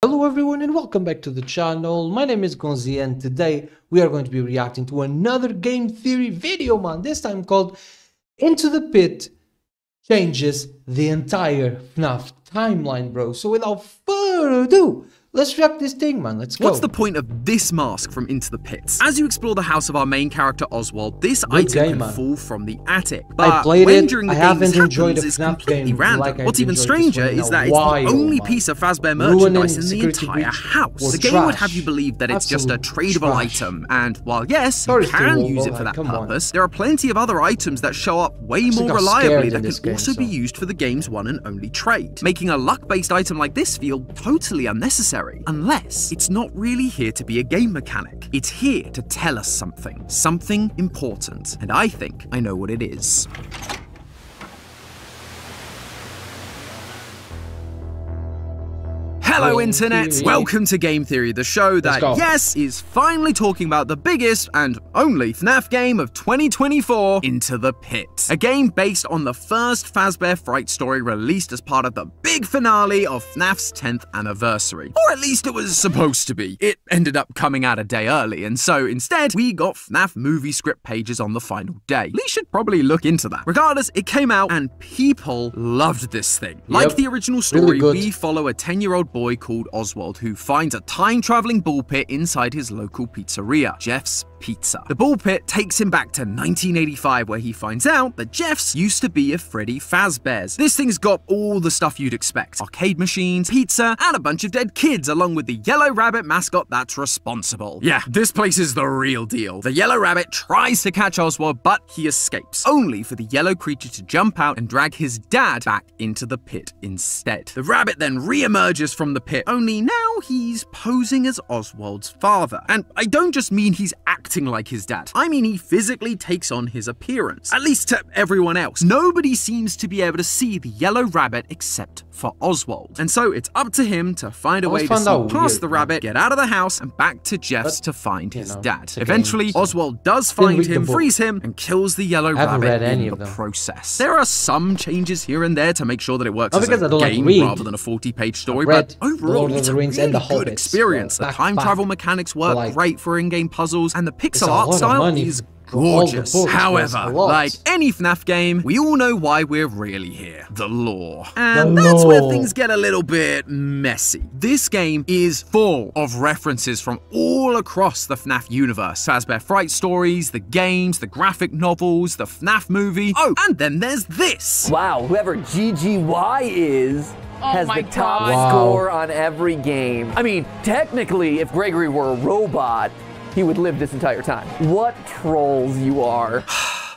Hello everyone and welcome back to the channel. My name is Gonzii and today we are going to be reacting to another game theory video, man. This time called Into the Pit Changes the Entire FNAF Timeline, bro. So without further ado, let's react this thing, man. Let's go. What's the point of this mask from Into the Pits? As you explore the house of our main character Oswald, this item can fall from the attic. But I played when it. during the I game haven't this enjoyed happens, a it's FNAF completely game random. like What's even I've enjoyed stranger this one in is a that it's while, the only man. piece of Fazbear Ruining merchandise in the Security entire Breach house. was The game would have you believe that it's just a Absolute tradable trash. item, and while yes, Sorry, you can Steve, use it like, for that come on. purpose, there are plenty of other items that show up way I think more I'm reliably scared in that this can game, also be so. used for the game's one and only trade, making a luck-based item like this feel totally unnecessary, unless it's not really here to be a game mechanic. It's here to tell us something important, and I think I know what it is. Hello Game Internet! Theory. Welcome to Game Theory, the show that, yes, is finally talking about the biggest and only FNAF game of 2024, Into the Pit. A game based on the first Fazbear Fright story released as part of the big finale of FNAF's 10th anniversary. Or at least it was supposed to be. It ended up coming out a day early, and so instead, we got FNAF movie script pages on the final day. We should probably look into that. Regardless, it came out and people loved this thing. Like the original story, we follow a 10-year-old boy called Oswald who finds a time-traveling ball pit inside his local pizzeria, Jeff's Pizza. The ball pit takes him back to 1985 where he finds out that Jeff's used to be a Freddy Fazbear's. This thing's got all the stuff you'd expect. Arcade machines, pizza, and a bunch of dead kids along with the yellow rabbit mascot that's responsible. Yeah, this place is the real deal. The yellow rabbit tries to catch Oswald, but he escapes, only for the yellow creature to jump out and drag his dad back into the pit instead. The rabbit then re-emerges from the pit, only now he's posing as Oswald's father. And I don't just mean he's acting like his dad. I mean he physically takes on his appearance, at least to everyone else. Nobody seems to be able to see the yellow rabbit except for Oswald. And so it's up to him to find a way to sneak past the rabbit, get out of the house, and back to Jeff's to find his dad. Eventually, Oswald does find him, frees him, and kills the yellow rabbit in the process. There are some changes here and there to make sure that it works as a game rather than a 40-page story, but overall, it's a really good experience. The time travel mechanics work great for in-game puzzles, and the pixel art style is gorgeous. However, like any FNAF game, we all know why we're really here. The lore. And that's where things get a little bit messy. This game is full of references from all across the FNAF universe. Fazbear Fright stories, the games, the graphic novels, the FNAF movie. Oh, and then there's this. Wow, whoever GGY is has the top score on every game. I mean, technically, if Gregory were a robot, he would live this entire time. What trolls you are.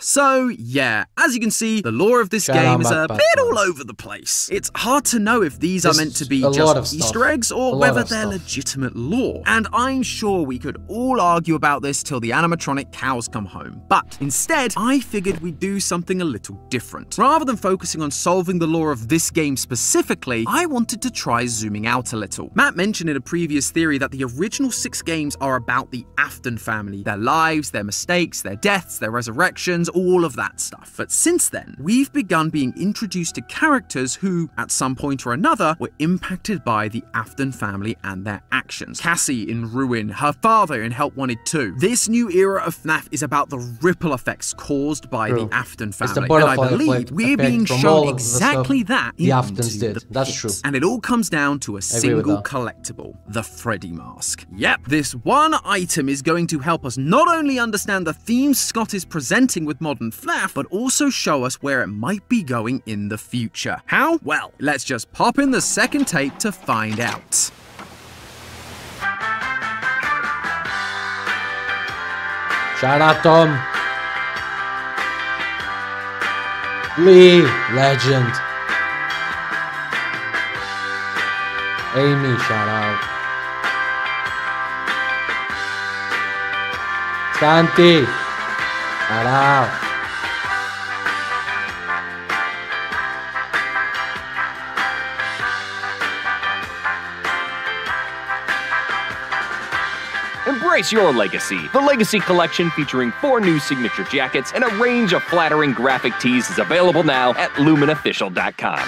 So, yeah, as you can see, the lore of this game is a bit all over the place. It's hard to know if these are meant to be just Easter eggs or whether they're legitimate lore. And I'm sure we could all argue about this till the animatronic cows come home. But instead, I figured we'd do something a little different. Rather than focusing on solving the lore of this game specifically, I wanted to try zooming out a little. Matt mentioned in a previous theory that the original 6 games are about the Afton family, their lives, their mistakes, their deaths, their resurrections, all of that stuff. But since then, we've begun being introduced to characters who, at some point or another, were impacted by the Afton family and their actions. Cassie in Ruin, her father in Help Wanted 2. This new era of FNAF is about the ripple effects caused by the Afton family, and I believe we're being shown exactly that the Aftons did. That's true. And it all comes down to a single collectible, the Freddy mask. Yep, this one item is going to help us not only understand the themes Scott is presenting with modern FNAF, but also show us where it might be going in the future. How? Well, let's just pop in the second tape to find out. Shout out Tom. Lee, legend. Amy, shout out. Santi, shout out. Embrace your legacy. The Legacy Collection, featuring 4 new signature jackets and a range of flattering graphic tees, is available now at lumenofficial.com.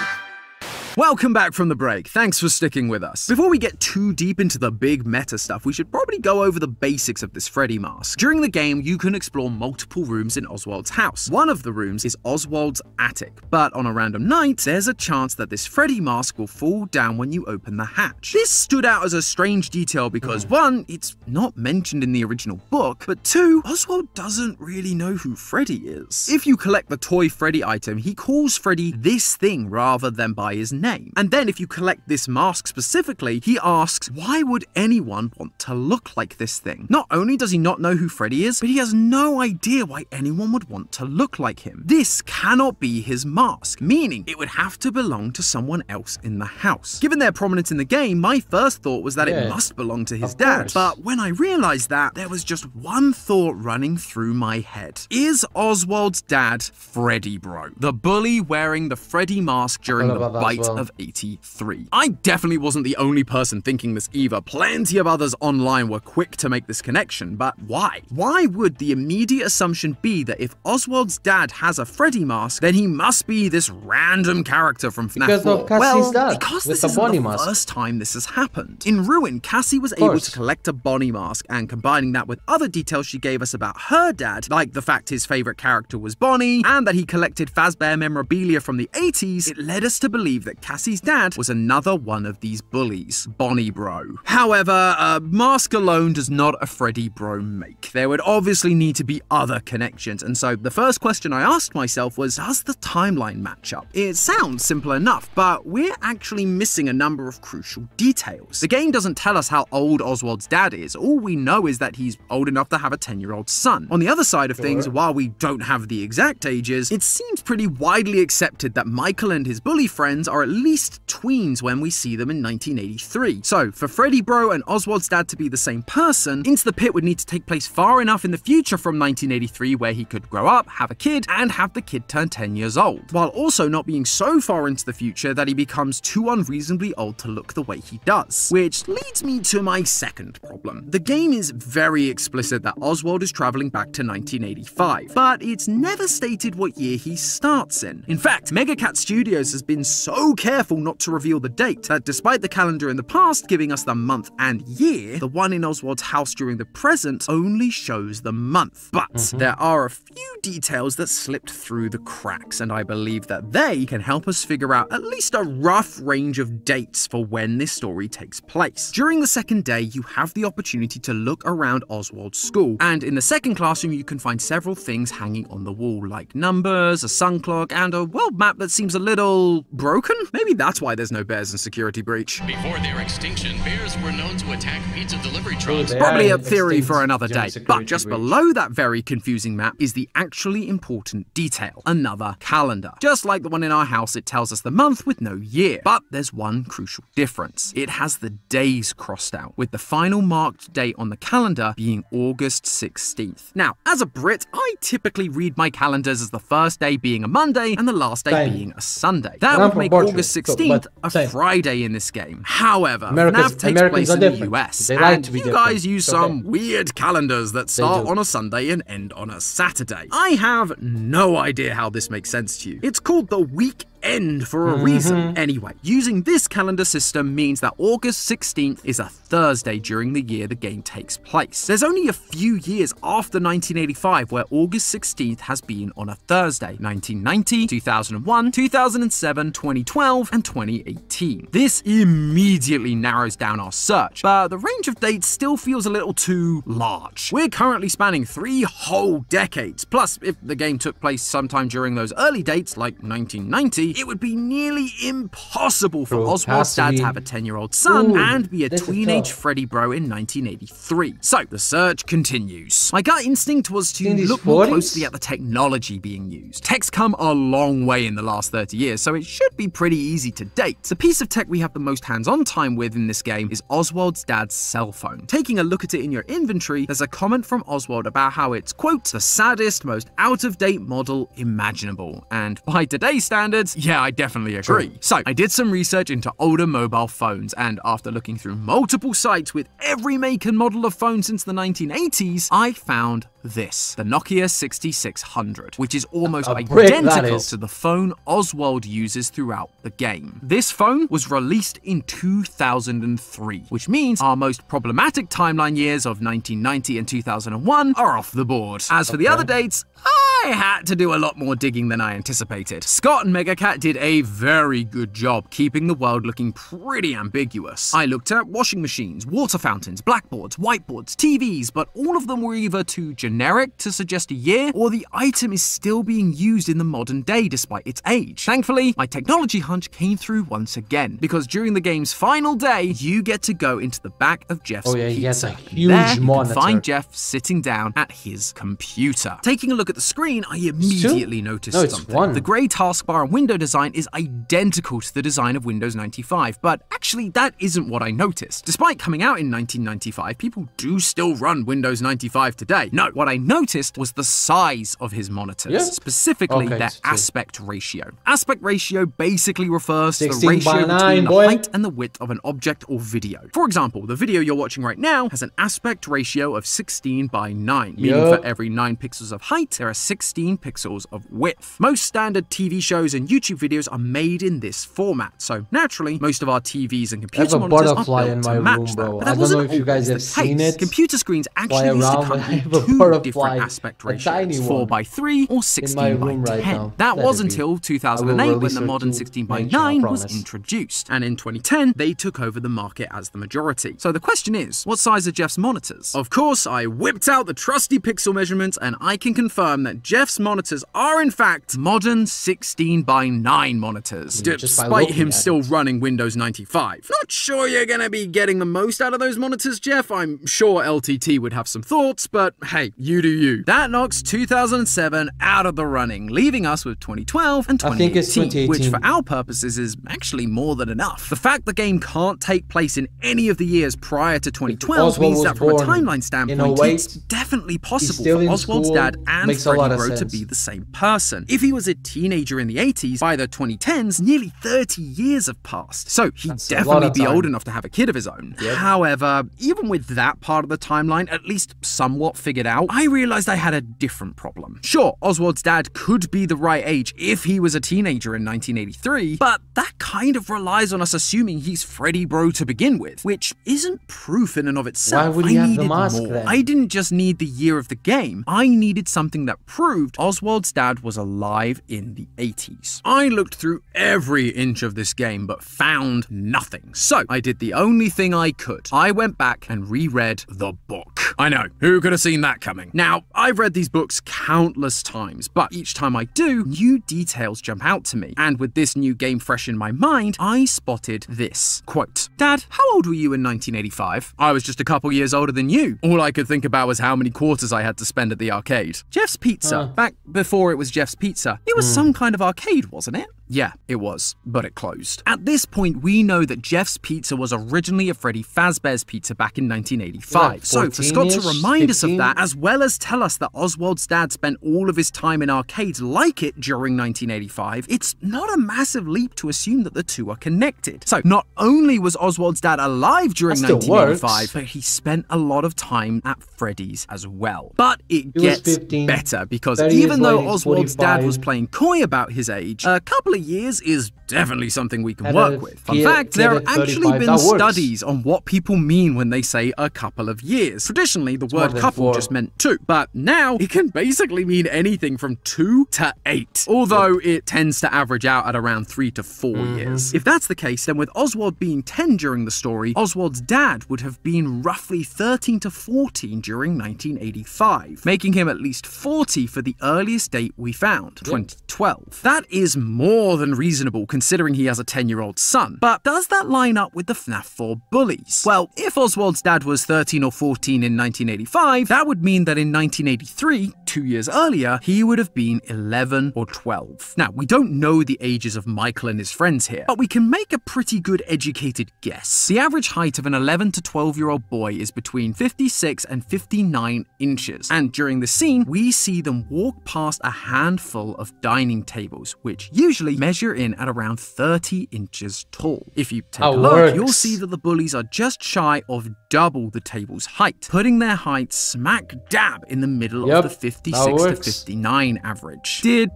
Welcome back from the break. Thanks for sticking with us. Before we get too deep into the big meta stuff, we should probably go over the basics of this Freddy mask. During the game, you can explore multiple rooms in Oswald's house. One of the rooms is Oswald's attic, but on a random night, there's a chance that this Freddy mask will fall down when you open the hatch. This stood out as a strange detail because 1, it's not mentioned in the original book, but 2, Oswald doesn't really know who Freddy is. If you collect the toy Freddy item, he calls Freddy this thing rather than by his name. And then if you collect this mask specifically, he asks, why would anyone want to look like this thing? Not only does he not know who Freddy is, but he has no idea why anyone would want to look like him. This cannot be his mask, meaning it would have to belong to someone else in the house. Given their prominence in the game, my first thought was that it must belong to his dad, but when I realized that, there was just one thought running through my head. Is Oswald's dad Freddy Bro, the bully wearing the Freddy mask during the bite of 83? I definitely wasn't the only person thinking this either. Plenty of others online were quick to make this connection, but why? Why would the immediate assumption be that if Oswald's dad has a Freddy mask, then he must be this random character from FNAF 4? Well, because this isn't the first time this has happened. In Ruin, Cassie was able to collect a Bonnie mask, and combining that with other details she gave us about her dad, like the fact his favorite character was Bonnie, and that he collected Fazbear memorabilia from the 80s, it led us to believe that Cassie's dad was another one of these bullies, Bonnie Bro. However, a mask alone does not a Freddy Bro make. There would obviously need to be other connections, and so the first question I asked myself was, does the timeline match up? It sounds simple enough, but we're actually missing a number of crucial details. The game doesn't tell us how old Oswald's dad is. All we know is that he's old enough to have a 10-year-old son. On the other side of things, while we don't have the exact ages, it seems pretty widely accepted that Michael and his bully friends are at least tweens when we see them in 1983. So, for Freddy Bro and Oswald's dad to be the same person, Into the Pit would need to take place far enough in the future from 1983 where he could grow up, have a kid, and have the kid turn 10 years old, while also not being so far into the future that he becomes too unreasonably old to look the way he does. Which leads me to my second problem. The game is very explicit that Oswald is traveling back to 1985, but it's never stated what year he starts in. In fact, Megacat Studios has been so careful not to reveal the date that despite the calendar in the past giving us the month and year, the one in Oswald's house during the present only shows the month. But there are a few details that slipped through the cracks, and I believe that they can help us figure out at least a rough range of dates for when this story takes place. During the second day, you have the opportunity to look around Oswald's school, and in the second classroom you can find several things hanging on the wall, like numbers, a sun clock, and a world map that seems a little broken? Maybe that's why there's no bears in Security Breach. Before their extinction, bears were known to attack pizza delivery trucks. Probably a theory for another day, but just below that very confusing map is the actually important detail, another calendar. Just like the one in our house, it tells us the month with no year, but there's one crucial difference. It has the days crossed out, with the final marked date on the calendar being August 16th. Now, as a Brit, I typically read my calendars as the first day being a Monday and the last day being a Sunday. That would make August 16th a Friday in this game. However, FNAF takes place in the US, and you guys use some weird calendars that start on a Sunday and end on a Saturday. I have no idea how this makes sense to you. It's called the week end for a reason. Anyway, using this calendar system means that August 16th is a Thursday during the year the game takes place. There's only a few years after 1985 where August 16th has been on a Thursday: 1990, 2001, 2007, 2012, and 2018. This immediately narrows down our search, but the range of dates still feels a little too large. We're currently spanning 3 whole decades, plus if the game took place sometime during those early dates like 1990, it would be nearly impossible for Oswald's dad to have a 10-year-old son and be a teenage Freddy Bro in 1983. So the search continues. My gut instinct was to look more closely at the technology being used. Tech's come a long way in the last 30 years, so it should be pretty easy to date. The piece of tech we have the most hands-on time with in this game is Oswald's dad's cell phone. Taking a look at it in your inventory, there's a comment from Oswald about how it's, quote, the saddest, most out-of-date model imaginable. And by today's standards, Yeah, I definitely agree. True. So I did some research into older mobile phones, and after looking through multiple sites with every make and model of phone since the 1980s, I found this, the Nokia 6600, which is almost identical to the phone Oswald uses throughout the game. This phone was released in 2003, which means our most problematic timeline years of 1990 and 2001 are off the board. As for the other dates, I had to do a lot more digging than I anticipated. Scott and Megacat did a very good job keeping the world looking pretty ambiguous. I looked at washing machines, water fountains, blackboards, whiteboards, TVs, but all of them were either too generic to suggest a year, or the item is still being used in the modern day despite its age. Thankfully, my technology hunch came through once again, because during the game's final day, you get to go into the back of Jeff's pizza. He has a huge monitor. You can find Jeff sitting down at his computer. Taking a look at the screen, I immediately noticed something. The grey taskbar and window design is identical to the design of Windows 95, but actually that isn't what I noticed. Despite coming out in 1995, people do still run Windows 95 today. No, what I noticed was the size of his monitors, specifically their aspect ratio. Aspect ratio basically refers to the ratio between the height and the width of an object or video. For example, the video you're watching right now has an aspect ratio of 16:9, meaning for every 9 pixels of height, there are 16 pixels of width. Most standard TV shows and YouTube videos are made in this format, so naturally, most of our TVs and computer monitors are built to match that. But that wasn't always the case. Computer screens actually used to come in 2 different aspect ratios, 4:3 or 16:10. That was until 2008 when the modern 16:9 was introduced, and in 2010, they took over the market as the majority. So the question is, what size are Jeff's monitors? Of course, I whipped out the trusty pixel measurement, and I can confirm that Jeff's monitors are in fact modern 16:9 monitors, despite him still running Windows 95. Not sure you're gonna be getting the most out of those monitors, Jeff. I'm sure LTT would have some thoughts, but hey, you do you. That knocks 2007 out of the running, leaving us with 2012 and 2018, which for our purposes is actually more than enough. The fact the game can't take place in any of the years prior to 2012 means that from a timeline standpoint, it's definitely possible for Oswald's dad and Freddie Bro to be the same person. If he was a teenager in the 80s, by the 2010s, nearly 30 years have passed, so he'd definitely be old enough to have a kid of his own. However, even with that part of the timeline at least somewhat figured out, I realized I had a different problem. Sure, Oswald's dad could be the right age if he was a teenager in 1983, but that kind of relies on us assuming he's Freddie Bro to begin with, which isn't proof in and of itself. Why would he have the mask then? I didn't just need the year of the game, I needed something that proved Oswald's dad was alive in the 80s. I looked through every inch of this game but found nothing, so I did the only thing I could. I went back and reread the book. I know, who could have seen that coming? Now, I've read these books countless times, but each time I do, new details jump out to me, and with this new game fresh in my mind, I spotted this. Quote, "Dad, how old were you in 1985? I was just a couple years older than you. All I could think about was how many quarters I had to spend at the arcade." Jeff's Pizza, back before it was Jeff's Pizza, it was some kind of arcade, wasn't it? Yeah, it was, but it closed. At this point, we know that Jeff's Pizza was originally a Freddy Fazbear's Pizza back in 1985. So for Scott to remind us of that, as well as tell us that Oswald's dad spent all of his time in arcades like it during 1985, it's not a massive leap to assume that the two are connected. So not only was Oswald's dad alive during 1985, but he spent a lot of time at Freddy's as well. But it gets better, because even though Oswald's dad was playing coy about his age, a couple of years is definitely something we can work with. Fun fact, there have actually been studies on what people mean when they say a couple of years. Traditionally, the word couple just meant 2, but now it can basically mean anything from 2 to 8, although it tends to average out at around 3 to 4 years. If that's the case, then with Oswald being 10 during the story, Oswald's dad would have been roughly 13 to 14 during 1985, making him at least 40 for the earliest date we found, 2012. That is more than reasonable considering he has a 10-year-old son. But does that line up with the FNAF 4 bullies? Well, if Oswald's dad was 13 or 14 in 1985, that would mean that in 1983, 2 years earlier, he would have been 11 or 12. Now, we don't know the ages of Michael and his friends here, but we can make a pretty good educated guess. The average height of an 11 to 12-year-old boy is between 56 and 59 inches, and during the scene, we see them walk past a handful of dining tables, which usually bully measure in at around 30 inches tall. If you take a look, you'll see that the bullies are just shy of double the table's height, putting their height smack dab in the middle of the 56 to 59 average. Did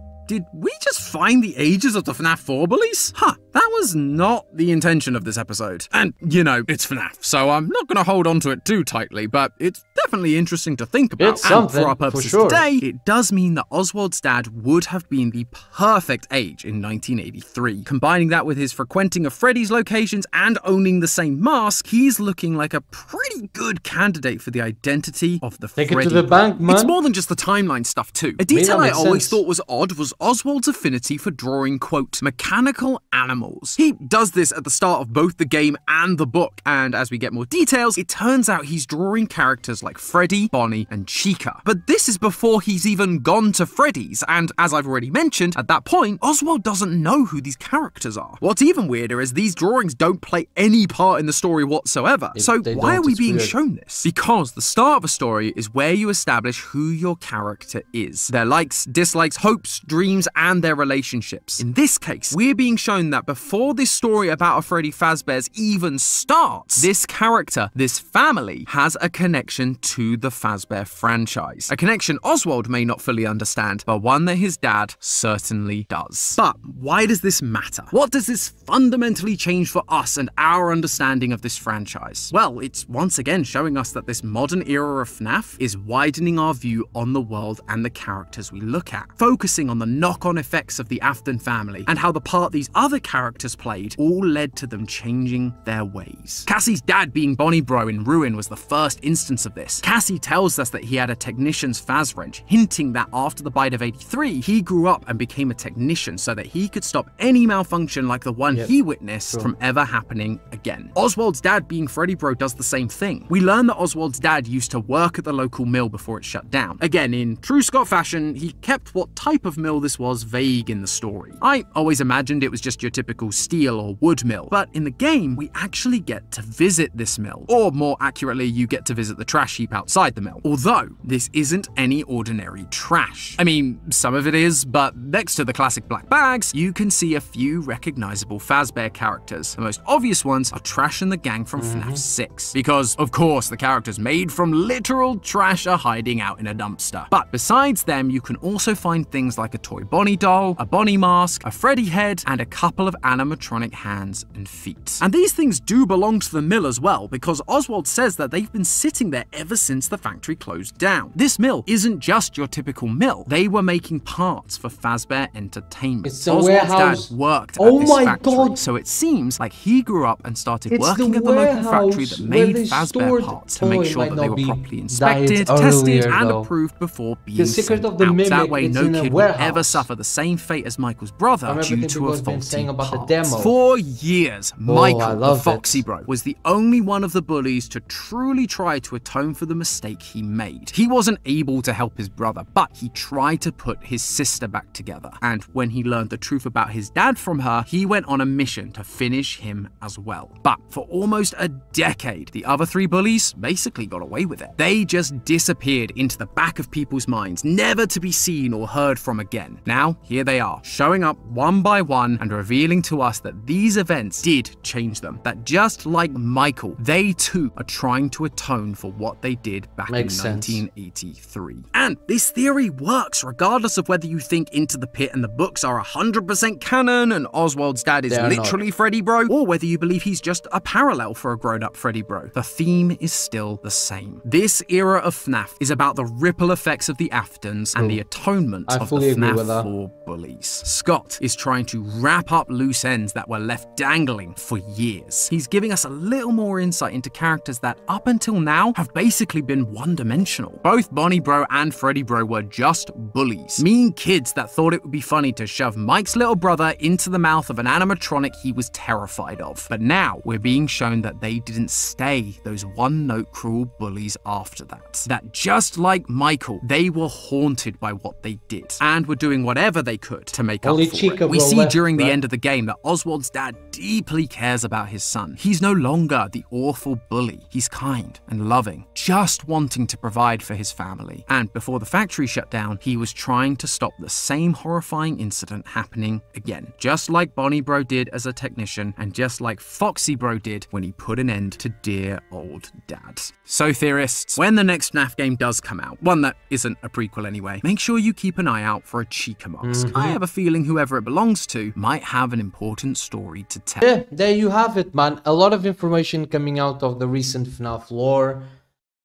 we just find the ages of the FNAF 4 bullies? Huh, that was not the intention of this episode. And, you know, it's FNAF, so I'm not going to hold on to it too tightly, but it's definitely interesting to think about. It's something, and for our purposes today, it does mean that Oswald's dad would have been the perfect age in 1983. Combining that with his frequenting of Freddy's locations and owning the same mask, he's looking like a pretty good candidate for the identity of the Freddy. Take it to the bank, man. It's more than just the timeline stuff too. A detail I always thought was odd was Oswald's affinity for drawing, quote, mechanical animals. He does this at the start of both the game and the book, and as we get more details, it turns out he's drawing characters like Freddy, Bonnie, and Chica. But this is before he's even gone to Freddy's, and as I've already mentioned, at that point, Oswald doesn't know who these characters are. What's even weirder is these drawings don't play any part in the story whatsoever. So why are we being shown this? Because the start of a story is where you establish who your character is, their likes, dislikes, hopes, dreams, and their relationships. In this case, we're being shown that before this story about a Freddy Fazbear's even starts, this character, this family, has a connection to the Fazbear franchise. A connection Oswald may not fully understand, but one that his dad certainly does. But why does this matter? What does this fundamentally change for us and our understanding of this franchise? Well, it's once again showing us that this modern era of FNAF is widening our view on the world and the characters we look at, focusing on the knock-on effects of the Afton family and how the part these other characters played all led to them changing their ways. Cassie's dad being Bonnie Bro in Ruin was the first instance of this. Cassie tells us that he had a technician's Faz wrench, hinting that after the bite of 83, he grew up and became a technician so that he could stop any malfunction like the one he witnessed from ever happening again. Oswald's dad being Freddy Bro does the same thing. We learn that Oswald's dad used to work at the local mill before it shut down. Again, in true Scott fashion, he kept what type of mill this was vague in the story. I always imagined it was just your typical steel or wood mill, but in the game, we actually get to visit this mill. Or more accurately, you get to visit the trash heap outside the mill. Although, this isn't any ordinary trash. I mean, some of it is, but next to the classic black bags, you can see a few recognizable Fazbear characters. The most obvious ones are Trash and the gang from FNAF 6. Because, of course, the characters made from literal trash are hiding out in a dumpster. But besides them, you can also find things like a toy Bonnie doll, a Bonnie mask, a Freddy head, and a couple of animatronic hands and feet. And these things do belong to the mill as well, because Oswald says that they've been sitting there ever since the factory closed down. This mill isn't just your typical mill. They were making parts for Fazbear Entertainment. It's a warehouse. Dad worked at this factory, so it seems like he grew up and started working at the local factory that made Fazbear parts to make sure that they were properly inspected, tested, and approved before being sent out. That way, no kid would ever suffer the same fate as Michael's brother due to a faulty part. For years, Michael, the Foxy Bro, was the only one of the bullies to truly try to atone for the mistake he made. He wasn't able to help his brother, but he tried to put his sister back together. And when he learned the truth about his dad from her, he went on a mission to finish him as well. But for almost a decade, the other three bullies basically got away with it. They just disappeared into the back of people's minds, never to be seen or heard from again. Now, here they are, showing up one by one and revealing to us that these events did change them. That just like Michael, they too are trying to atone for what they did back in 1983. And this theory works regardless of whether you think Into the Pit and the books are 100% canon and Oswald's dad is literally Freddy Bro, or whether you believe he's just a parallel for a grown-up Freddy Bro. The theme is still the same. This era of FNAF is about the ripple effects of the Aftons and the atonement of the FNAF 4 bullies. Scott is trying to wrap up loose ends that were left dangling for years. He's giving us a little more insight into characters that up until now have basically been one-dimensional. Both Bonnie Bro and Freddy Bro were just bullies, mean kids that thought it would be funny to shove Mike's little brother into the mouth of an animatronic he was terrified of. But now we're being shown that they didn't stay those one-note cruel bullies after that. That just like Michael, they were haunted by what they did and were doing whatever they could to make up for it. We see during the end of the game that Oswald's dad deeply cares about his son. He's no longer the awful bully. He's kind and loving, just wanting to provide for his family. And before the factory shut down, he was trying to stop the same horrifying incident happening again, just like Bonnie Bro did as a technician, and just like Foxy Bro did when he put an end to dear old dad. So theorists, when the next FNAF game does come out, one that isn't a prequel anyway, make sure you keep an eye out for a Chica mask. I have a feeling whoever it belongs to might have an important story to tell. Yeah, there you have it, man. A lot of information coming out of the recent FNAF lore.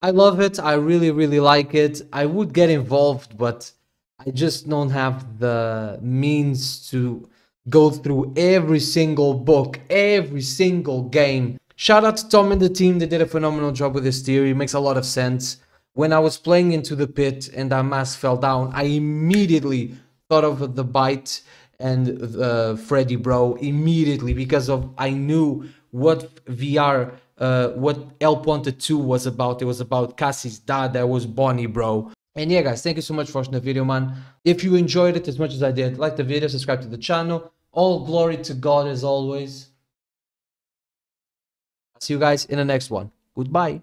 I love it. I really, really like it. I would get involved, but I just don't have the means to go through every single book, every single game. Shout out to Tom and the team. They did a phenomenal job with this theory. It makes a lot of sense. When I was playing Into the Pit and that mask fell down, I immediately thought of the Bite and Freddy Bro immediately, because I knew what VR, what El Ponte 2 was about. It was about Cassie's dad. That was Bonnie Bro. And yeah, guys, thank you so much for watching the video, man. If you enjoyed it as much as I did, like the video, subscribe to the channel. All glory to God as always. See you guys in the next one. Goodbye.